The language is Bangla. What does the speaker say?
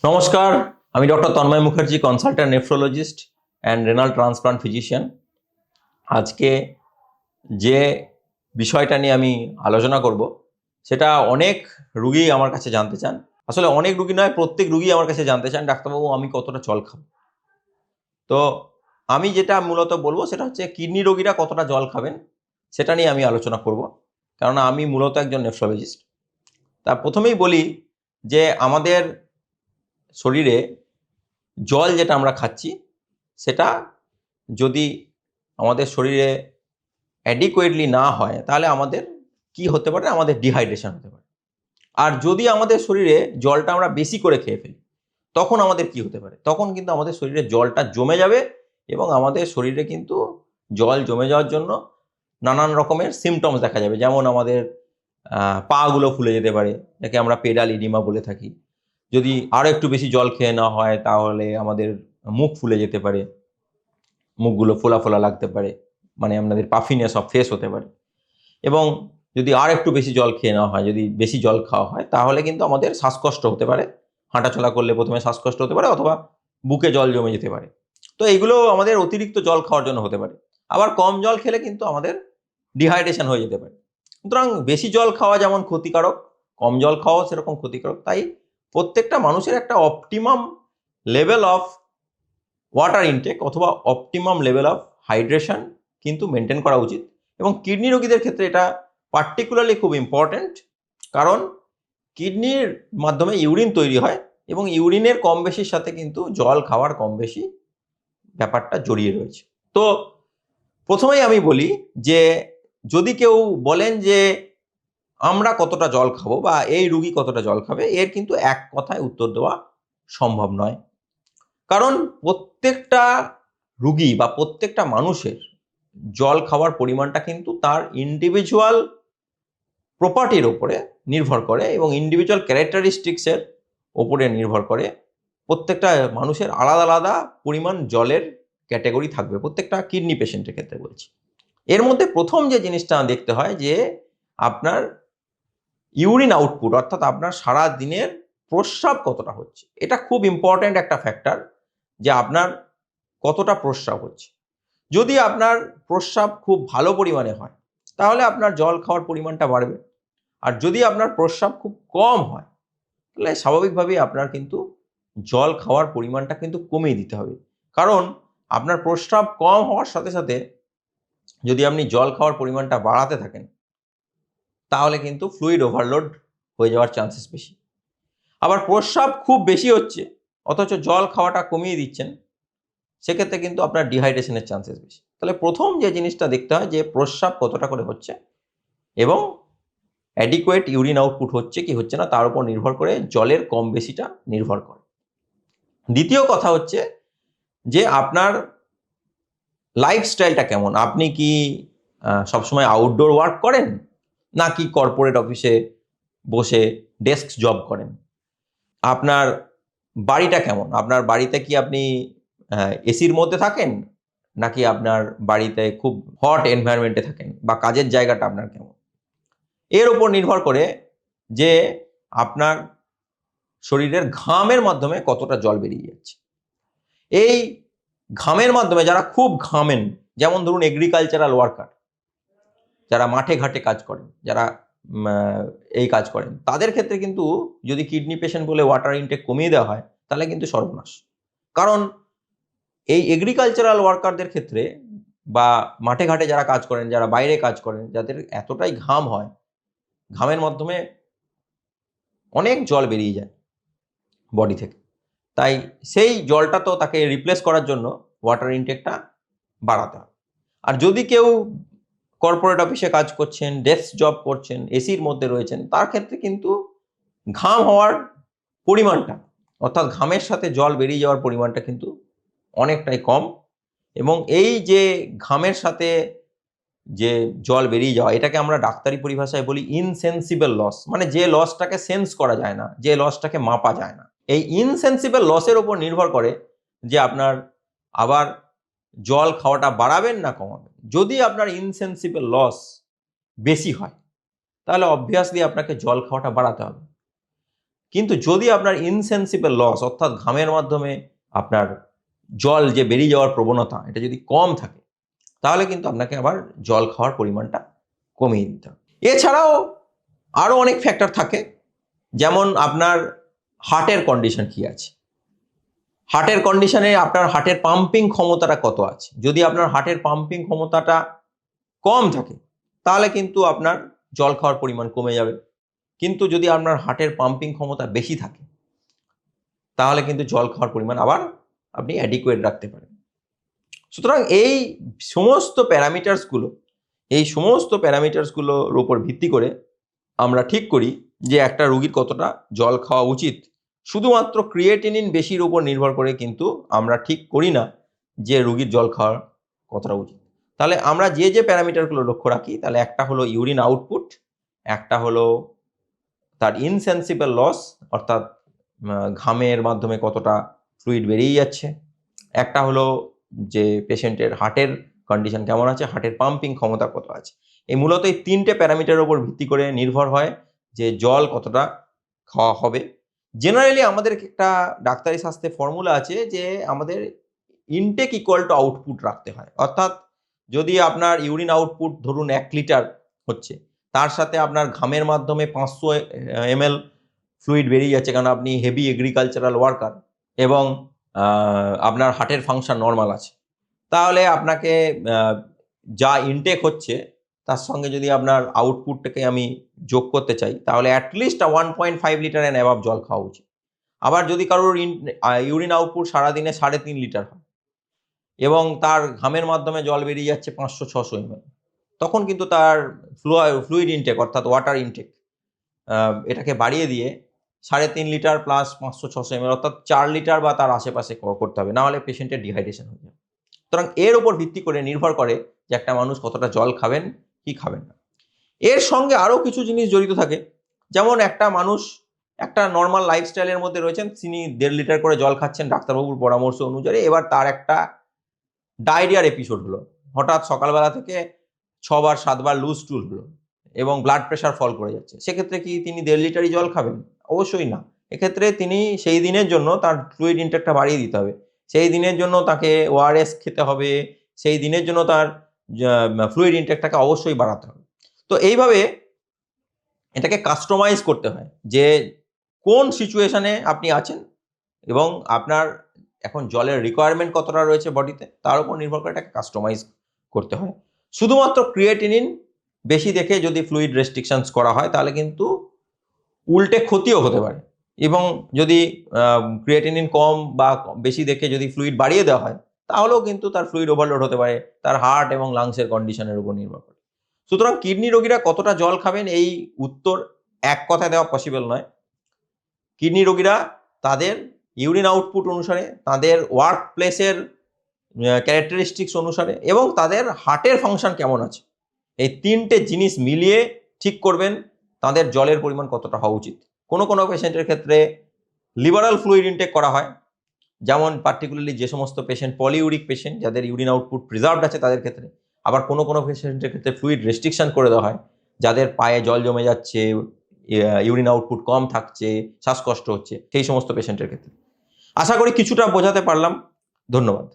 নমস্কার, আমি doctor Tanmoy Mukherjee, consultant nephrologist and renal transplant physician. আজকে যে বিষয়টা নিয়ে আমি আলোচনা করব সেটা অনেক রুগী আমার কাছে জানতে চান। আসলে অনেক রুগী নয়, প্রত্যেক রুগী আমার কাছে জানতে চান, ডাক্তারবাবু আমি কতটা জল খাবো। তো আমি যেটা মূলত বলবো সেটা হচ্ছে কিডনি রোগীরা কতটা জল খাবেন সেটা নিয়ে আমি আলোচনা করব, কেননা আমি মূলত একজন নেফ্রোলজিস্ট। তা প্রথমেই বলি যে আমাদের শরীরে জল যেটা আমরা খাচ্ছি সেটা যদি আমাদের শরীরে অ্যাডিকুয়েটলি না হয় তাহলে আমাদের কি হতে পারে, আমাদের ডিহাইড্রেশন হতে পারে। আর যদি আমাদের শরীরে জলটা আমরা বেশি করে খেয়ে ফেলি তখন আমাদের কি হতে পারে, তখন কিন্তু আমাদের শরীরে জলটা জমে যাবে এবং আমাদের শরীরে কিন্তু জল জমে যাওয়ার জন্য নানান রকমের সিমটমস দেখা যাবে। যেমন আমাদের পাগুলো ফুলে যেতে পারে, যাকে আমরা পেডাল ইডিমা বলে থাকি। যদি আরও একটু বেশি জল খেয়ে নেওয়া হয় তাহলে আমাদের মুখ ফুলে যেতে পারে, মুখগুলো ফোলা ফোলা লাগতে পারে, মানে আপনাদের পাফিনেস অফ ফেস হতে পারে। এবং যদি আর একটু বেশি জল খেয়ে নেওয়া হয়, যদি বেশি জল খাওয়া হয় তাহলে কিন্তু আমাদের শ্বাসকষ্ট হতে পারে। হাঁটাচলা করলে প্রথমে শ্বাসকষ্ট হতে পারে অথবা বুকে জল জমে যেতে পারে। তো এইগুলো আমাদের অতিরিক্ত জল খাওয়ার জন্য হতে পারে। আবার কম জল খেলে কিন্তু আমাদের ডিহাইড্রেশন হয়ে যেতে পারে। সুতরাং বেশি জল খাওয়া যেমন ক্ষতিকারক, কম জল খাওয়াও সেরকম ক্ষতিকারক। তাই প্রত্যেকটা মানুষের একটা optimum level of water intact অথবা অপটিমাম লেভেল অফ হাইড্রেশন কিন্তু মেনটেন করা উচিত। এবং কিডনি রোগীদের ক্ষেত্রে এটা পার্টিকুলারলি খুব ইম্পর্ট্যান্ট, কারণ কিডনির মাধ্যমে ইউরিন তৈরি হয় এবং ইউরিনের কম বেশির সাথে কিন্তু জল খাওয়ার কম বেশি ব্যাপারটা জড়িয়ে রয়েছে। তো প্রথমেই আমি বলি যে যদি কেউ বলেন যে আমরা কতটা জল খাবো বা এই রুগী কতটা জল খাবে, এর কিন্তু এক কথায় উত্তর দেওয়া সম্ভব নয়। কারণ প্রত্যেকটা রুগী বা প্রত্যেকটা মানুষের জল খাওয়ার পরিমাণটা কিন্তু তার ইন্ডিভিজুয়াল প্রপার্টির ওপরে নির্ভর করে এবং ইন্ডিভিজুয়াল ক্যারেক্টারিস্টিক্সের ওপরে নির্ভর করে। প্রত্যেকটা মানুষের আলাদা আলাদা পরিমাণ জলের ক্যাটাগরি থাকবে, প্রত্যেকটা কিডনি পেশেন্টের ক্ষেত্রে বলছি। এর মধ্যে প্রথম যে জিনিসটা দেখতে হয় যে আপনার ইউরিন আউটপুট, অর্থাৎ আপনার সারা দিনের প্রস্রাব কতটা হচ্ছে। এটা খুব ইম্পর্ট্যান্ট একটা ফ্যাক্টর যে আপনার কতটা প্রস্রাব হচ্ছে। যদি আপনার প্রস্রাব খুব ভালো পরিমাণে হয় তাহলে আপনার জল খাওয়ার পরিমাণটা বাড়বে। আর যদি আপনার প্রস্রাব খুব কম হয় তাহলে স্বাভাবিকভাবেই আপনার কিন্তু জল খাওয়ার পরিমাণটা কিন্তু কমিয়ে দিতে হবে। কারণ আপনার প্রস্রাব কম হওয়ার সাথে সাথে যদি আপনি জল খাওয়ার পরিমাণটা বাড়াতে থাকেন তাহলে কিন্তু ফ্লুইড ওভারলোড হয়ে যাওয়ার চান্সেস বেশি। আবার প্রস্রাব খুব বেশি হচ্ছে অথচ জল খাওয়াটা কমিয়ে দিচ্ছেন, সেক্ষেত্রে কিন্তু আপনার ডিহাইড্রেশনের চান্সেস বেশি। তাহলে প্রথম যে জিনিসটা দেখতে হয় যে প্রস্রাব কতটা করে হচ্ছে এবং অ্যাডিকুয়েট ইউরিন আউটপুট হচ্ছে কি হচ্ছে না তার উপর নির্ভর করে জলের কম বেশিটা নির্ভর করে। দ্বিতীয় কথা হচ্ছে যে আপনার লাইফস্টাইলটা কেমন। আপনি কি সবসময় আউটডোর ওয়ার্ক করেন, নাকি কর্পোরেট অফিসে বসে ডেস্ক জব করেন? আপনার বাড়িটা কেমন? আপনার বাড়িতে কি আপনি এসির মধ্যে থাকেন, নাকি আপনার বাড়িতে খুব হট এনভায়রনমেন্টে থাকেন, বা কাজের জায়গাটা আপনার কেমন? এর উপর নির্ভর করে যে আপনার শরীরের ঘামের মাধ্যমে কতটা জল বেরিয়ে যাচ্ছে। এই ঘামের মাধ্যমে যারা খুব ঘামেন, যেমন ধরুন এগ্রিকালচারাল ওয়ার্কার, যারা মাঠে ঘাটে কাজ করেন, যারা এই কাজ করেন, তাদের ক্ষেত্রে কিন্তু যদি কিডনি পেশেন্ট বলে ওয়াটার ইনটেক কমিয়ে দেওয়া হয় তাহলে কিন্তু সর্বনাশ। কারণ এই এগ্রিকালচারাল ওয়ার্কারদের ক্ষেত্রে বা মাঠে ঘাটে যারা কাজ করেন, যারা বাইরে কাজ করেন, যাদের এতটাই ঘাম হয়, ঘামের মাধ্যমে অনেক জল বেরিয়ে যায় বডি থেকে। তাই সেই জলটা তো তাকে রিপ্লেস করার জন্য ওয়াটার ইনটেকটা বাড়াতে হবে। আর যদি কেউ কর্পোরেট অফিসে কাজ করছেন, ডেস্ক জব করছেন, এসির মধ্যে রয়েছেন, তার ক্ষেত্রে কিন্তু ঘাম হওয়ার পরিমাণটা, অর্থাৎ ঘামের সাথে জল বেরিয়ে যাওয়ার পরিমাণটা কিন্তু অনেকটাই কম। এবং এই যে ঘামের সাথে যে জল বেরিয়ে যাওয়া, এটাকে আমরা ডাক্তারি পরিভাষায় বলি ইনসেন্সিবল লস, মানে যে লসটাকে সেন্স করা যায় না, যে লসটাকে মাপা যায় না। এই ইনসেন্সিবল লসের উপর নির্ভর করে যে আপনার আবার জল খাওয়াটা বাড়াবেন না কমাবেন। যদি আপনার ইনসেন্সিবল লস বেশি হয় তাহলে অবভিয়াসলি আপনাকে জল খাওয়াটা বাড়াতে হবে। কিন্তু যদি আপনার ইনসেন্সিবল লস অর্থাৎ ঘামের মাধ্যমে আপনার জল যে বেরিয়ে যাওয়ার প্রবণতা এটা যদি কম থাকে, তাহলে কিন্তু আপনাকে আবার জল খাওয়ার পরিমাণটা কমিয়ে দিতে হবে। এছাড়াও আরও অনেক ফ্যাক্টর থাকে, যেমন আপনার হার্টের কন্ডিশন কি আছে, হার্টের কন্ডিশনে আপনার হার্টের পাম্পিং ক্ষমতাটা কত আছে। যদি আপনার হার্টের পাম্পিং ক্ষমতাটা কম থাকে তাহলে কিন্তু আপনার জল খাওয়ার পরিমাণ কমে যাবে, কিন্তু যদি আপনার হার্টের পাম্পিং ক্ষমতা বেশি থাকে তাহলে কিন্তু জল খাওয়ার পরিমাণ আবার আপনি অ্যাডিকুয়েট রাখতে পারেন। সুতরাং এই সমস্ত প্যারামিটার্সগুলোর উপর ভিত্তি করে আমরা ঠিক করি যে একটা রোগীর কতটা জল খাওয়া উচিত। শুধুমাত্র ক্রিয়েটিনিন বেশির উপর নির্ভর করে কিন্তু আমরা ঠিক করি না যে রোগীর জল খাওয়ার কতটা উচিত। তাহলে আমরা যে প্যারামিটারগুলো লক্ষ্য রাখি, তাহলে একটা হলো ইউরিন আউটপুট, একটা হলো তার ইনসেন্সিবল লস অর্থাৎ ঘামের মাধ্যমে কতটা ফ্লুইড বেরিয়ে যাচ্ছে, একটা হলো যে পেশেন্টের হার্টের কন্ডিশন কেমন আছে, হার্টের পাম্পিং ক্ষমতা কত আছে। এই মূলত এই 3টে প্যারামিটারের উপর ভিত্তি করে নির্ভর হয় যে জল কতটা খাওয়া হবে। জেনারেলি আমাদের একটা ডাক্তারি শাস্ত্রে ফর্মুলা আছে যে আমাদের ইনটেক ইকুয়াল টু আউটপুট রাখতে হয়। অর্থাৎ যদি আপনার ইউরিন আউটপুট ধরুন 1 লিটার হচ্ছে, তার সাথে আপনার ঘামের মাধ্যমে 500 ml ফ্লুইড বেরিয়ে যাচ্ছে, কারণ আপনি হেভি এগ্রিকালচারাল ওয়ার্কার এবং আপনার হার্টের ফাংশন নর্মাল আছে, তাহলে আপনাকে যা ইনটেক হচ্ছে তার সঙ্গে যদি আপনার আউটপুটটাকে আমি যোগ করতে চাই, তাহলে অ্যাটলিস্ট 1.5 লিটার অ্যান্ড অ্যাবাভ জল খাওয়া উচিত। আবার যদি কারোর ইউরিন আউটপুট সারাদিনে 3.5 লিটার হয় এবং তার ঘামের মাধ্যমে জল বেরিয়ে যাচ্ছে 500-600 ml, তখন কিন্তু তার ফ্লুইড ইনটেক অর্থাৎ ওয়াটার ইনটেক এটাকে বাড়িয়ে দিয়ে 3.5 লিটার প্লাস 500-600 ml অর্থাৎ 4 লিটার বা তার আশেপাশে করতে হবে, নাহলে পেশেন্টের ডিহাইড্রেশন হয়ে যাবে। সুতরাং এর উপর ভিত্তি করে নির্ভর করে যে একটা মানুষ কতটা জল খাবেন কি খাবেন না। এর সঙ্গে আরও কিছু জিনিস জড়িত থাকে, যেমন একটা মানুষ একটা নর্মাল লাইফস্টাইলের মধ্যে রয়েছেন, তিনি 1.5 লিটার করে জল খাচ্ছেন ডাক্তারবাবুর পরামর্শ অনুযায়ী, এবার তার একটা ডায়রিয়ার এপিসোড হলো, হঠাৎ সকালবেলা থেকে 6 বার 7 বার লুজ স্টুল হলো এবং ব্লাড প্রেশার ফল করে যাচ্ছে, সেক্ষেত্রে কি তিনি 1.5 লিটারই জল খাবেন? অবশ্যই না। এক্ষেত্রে তিনি সেই দিনের জন্য তার ফ্লুইড ইনটেকটা বাড়িয়ে দিতে হবে, সেই দিনের জন্য তাকে ওআরএস খেতে হবে, সেই দিনের জন্য তার ফ্লুইড ইনটেকটাকে অবশ্যই বাড়াতে হবে। তো এইভাবে এটাকে কাস্টমাইজ করতে হয় যে কোন সিচুয়েশনে আপনি আছেন এবং আপনার এখন জলের রিকোয়ারমেন্ট কতটা রয়েছে বডিতে, তার উপর নির্ভর করে এটাকে কাস্টমাইজ করতে হয়। শুধুমাত্র ক্রিয়েটিনিন বেশি দেখে যদি ফ্লুইড রেস্ট্রিকশনস করা হয় তাহলে কিন্তু উল্টে ক্ষতিও হতে পারে, এবং যদি ক্রিয়েটিনিন কম বা বেশি দেখে যদি ফ্লুইড বাড়িয়ে দেওয়া হয় তাহলেও কিন্তু তার ফ্লুইড ওভারলোড হতে পারে, তার হার্ট এবং লাংসের কন্ডিশনের উপর নির্ভর করে। সুতরাং কিডনি রোগীরা কতটা জল খাবেন এই উত্তর এক কথায় দেওয়া পসিবল নয়। কিডনি রোগীরা তাদের ইউরিন আউটপুট অনুসারে, তাদের ওয়ার্ক প্লেসের ক্যারেক্টারিস্টিক্স অনুসারে এবং তাদের হার্টের ফাংশন কেমন আছে, এই 3টে জিনিস মিলিয়ে ঠিক করবেন তাদের জলের পরিমাণ কতটা হওয়া উচিত। কোনো পেশেন্টের ক্ষেত্রে লিবারাল ফ্লুইড ইনটেক করা হয়, যেমন পার্টিকুলারলি যে সমস্ত পেশেন্ট পলিউরিক পেশেন্ট যাদের ইউরিন আউটপুট প্রিজার্ভড আছে তাদের ক্ষেত্রে। আবার কোনো পেশেন্টের ক্ষেত্রে ফ্লুইড রেস্ট্রিকশন করে দেওয়া হয়, যাদের পায়ে জল জমে যাচ্ছে, ইউরিন আউটপুট কম থাকছে, শ্বাসকষ্ট হচ্ছে, সেই সমস্ত পেশেন্টের ক্ষেত্রে। আশা করি কিছুটা বোঝাতে পারলাম। ধন্যবাদ।